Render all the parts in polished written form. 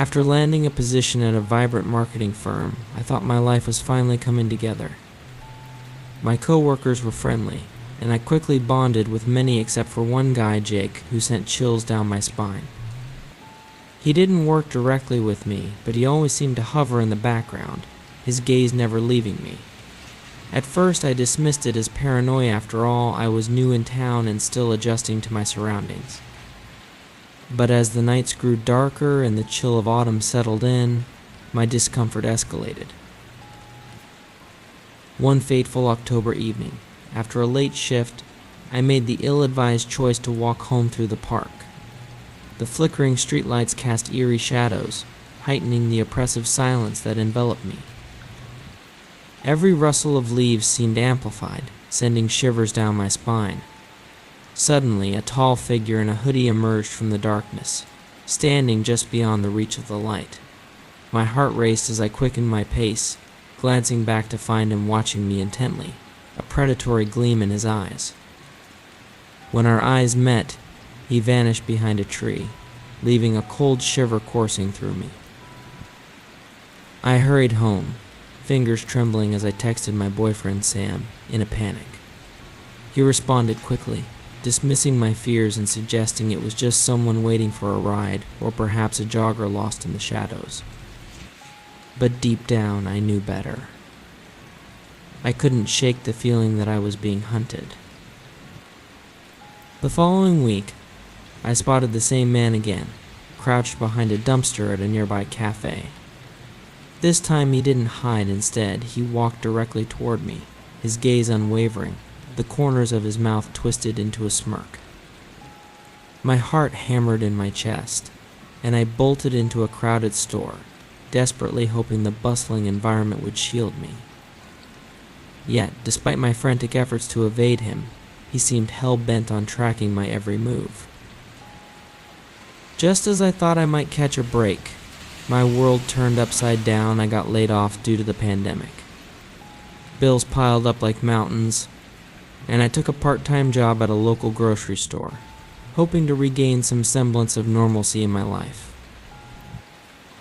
After landing a position at a vibrant marketing firm, I thought my life was finally coming together. My co-workers were friendly, and I quickly bonded with many except for one guy, Jake, who sent chills down my spine. He didn't work directly with me, but he always seemed to hover in the background, his gaze never leaving me. At first, I dismissed it as paranoia. After all, I was new in town and still adjusting to my surroundings. But as the nights grew darker and the chill of autumn settled in, my discomfort escalated. One fateful October evening, after a late shift, I made the ill-advised choice to walk home through the park. The flickering streetlights cast eerie shadows, heightening the oppressive silence that enveloped me. Every rustle of leaves seemed amplified, sending shivers down my spine. Suddenly, a tall figure in a hoodie emerged from the darkness, standing just beyond the reach of the light. My heart raced as I quickened my pace, glancing back to find him watching me intently, a predatory gleam in his eyes. When our eyes met, he vanished behind a tree, leaving a cold shiver coursing through me. I hurried home, fingers trembling as I texted my boyfriend Sam, in a panic. He responded quickly, dismissing my fears and suggesting it was just someone waiting for a ride, or perhaps a jogger lost in the shadows. But deep down, I knew better. I couldn't shake the feeling that I was being hunted. The following week, I spotted the same man again, crouched behind a dumpster at a nearby cafe. This time he didn't hide. Instead, he walked directly toward me, his gaze unwavering, the corners of his mouth twisted into a smirk. My heart hammered in my chest, and I bolted into a crowded store, desperately hoping the bustling environment would shield me. Yet, despite my frantic efforts to evade him, he seemed hell-bent on tracking my every move. Just as I thought I might catch a break, my world turned upside down. I got laid off due to the pandemic. Bills piled up like mountains, and I took a part-time job at a local grocery store, hoping to regain some semblance of normalcy in my life.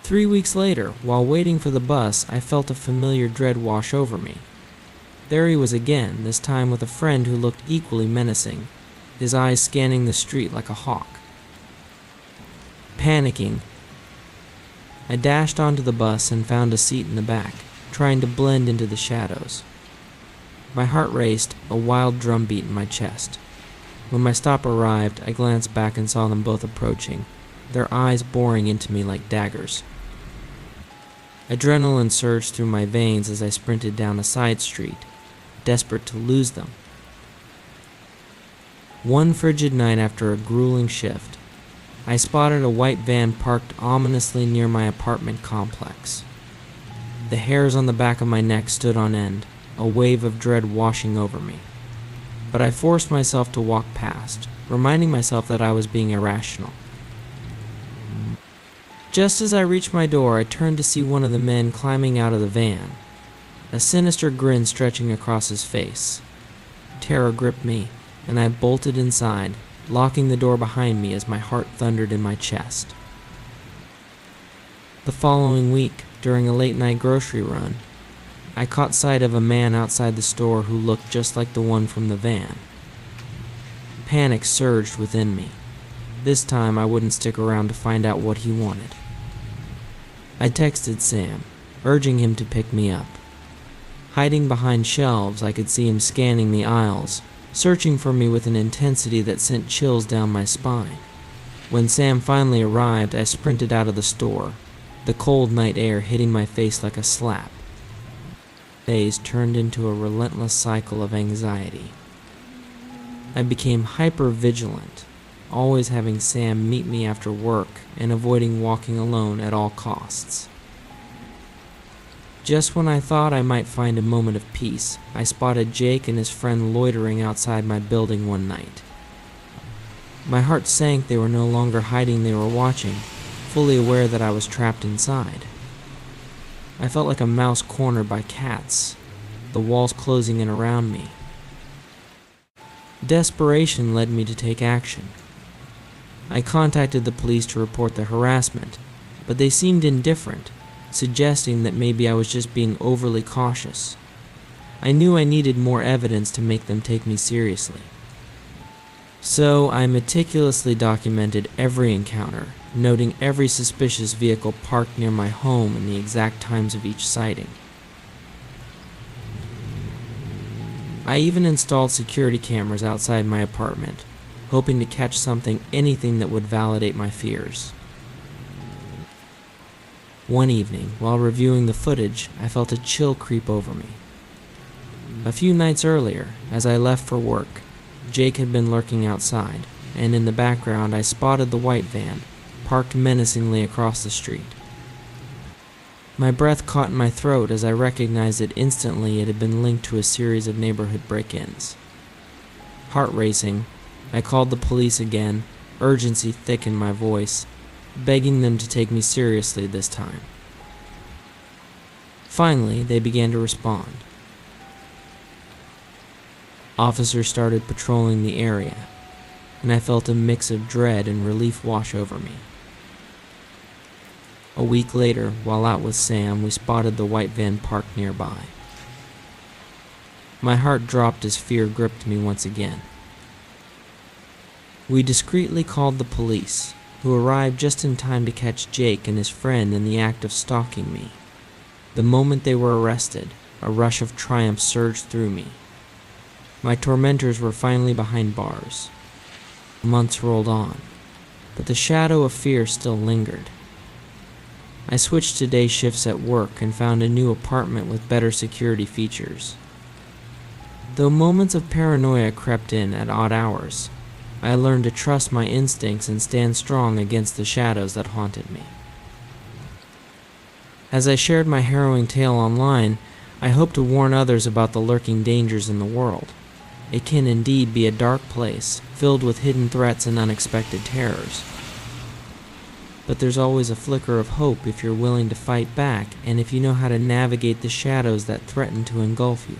3 weeks later, while waiting for the bus, I felt a familiar dread wash over me. There he was again, this time with a friend who looked equally menacing, his eyes scanning the street like a hawk. Panicking, I dashed onto the bus and found a seat in the back, trying to blend into the shadows. My heart raced, a wild drumbeat in my chest. When my stop arrived, I glanced back and saw them both approaching, their eyes boring into me like daggers. Adrenaline surged through my veins as I sprinted down a side street, desperate to lose them. One frigid night after a grueling shift, I spotted a white van parked ominously near my apartment complex. The hairs on the back of my neck stood on end, a wave of dread washing over me. But I forced myself to walk past, reminding myself that I was being irrational. Just as I reached my door, I turned to see one of the men climbing out of the van, a sinister grin stretching across his face. Terror gripped me, and I bolted inside, locking the door behind me as my heart thundered in my chest. The following week, during a late-night grocery run, I caught sight of a man outside the store who looked just like the one from the van. Panic surged within me. This time I wouldn't stick around to find out what he wanted. I texted Sam, urging him to pick me up. Hiding behind shelves, I could see him scanning the aisles, searching for me with an intensity that sent chills down my spine. When Sam finally arrived, I sprinted out of the store, the cold night air hitting my face like a slap. Days turned into a relentless cycle of anxiety. I became hyper-vigilant, always having Sam meet me after work and avoiding walking alone at all costs. Just when I thought I might find a moment of peace, I spotted Jake and his friend loitering outside my building one night. My heart sank. They were no longer hiding, they were watching, fully aware that I was trapped inside. I felt like a mouse cornered by cats, the walls closing in around me. Desperation led me to take action. I contacted the police to report the harassment, but they seemed indifferent, suggesting that maybe I was just being overly cautious. I knew I needed more evidence to make them take me seriously. So I meticulously documented every encounter, noting every suspicious vehicle parked near my home and the exact times of each sighting. I even installed security cameras outside my apartment, hoping to catch anything that would validate my fears. One evening, while reviewing the footage, I felt a chill creep over me. A few nights earlier, as I left for work, Jake had been lurking outside, and in the background I spotted the white van, parked menacingly across the street. My breath caught in my throat as I recognized that instantly it had been linked to a series of neighborhood break-ins. Heart racing, I called the police again, urgency thick in my voice, begging them to take me seriously this time. Finally, they began to respond. Officers started patrolling the area, and I felt a mix of dread and relief wash over me. A week later, while out with Sam, we spotted the white van parked nearby. My heart dropped as fear gripped me once again. We discreetly called the police, who arrived just in time to catch Jake and his friend in the act of stalking me. The moment they were arrested, a rush of triumph surged through me. My tormentors were finally behind bars. Months rolled on, but the shadow of fear still lingered. I switched to day shifts at work and found a new apartment with better security features. Though moments of paranoia crept in at odd hours, I learned to trust my instincts and stand strong against the shadows that haunted me. As I shared my harrowing tale online, I hope to warn others about the lurking dangers in the world. It can indeed be a dark place, filled with hidden threats and unexpected terrors. But there's always a flicker of hope if you're willing to fight back and if you know how to navigate the shadows that threaten to engulf you.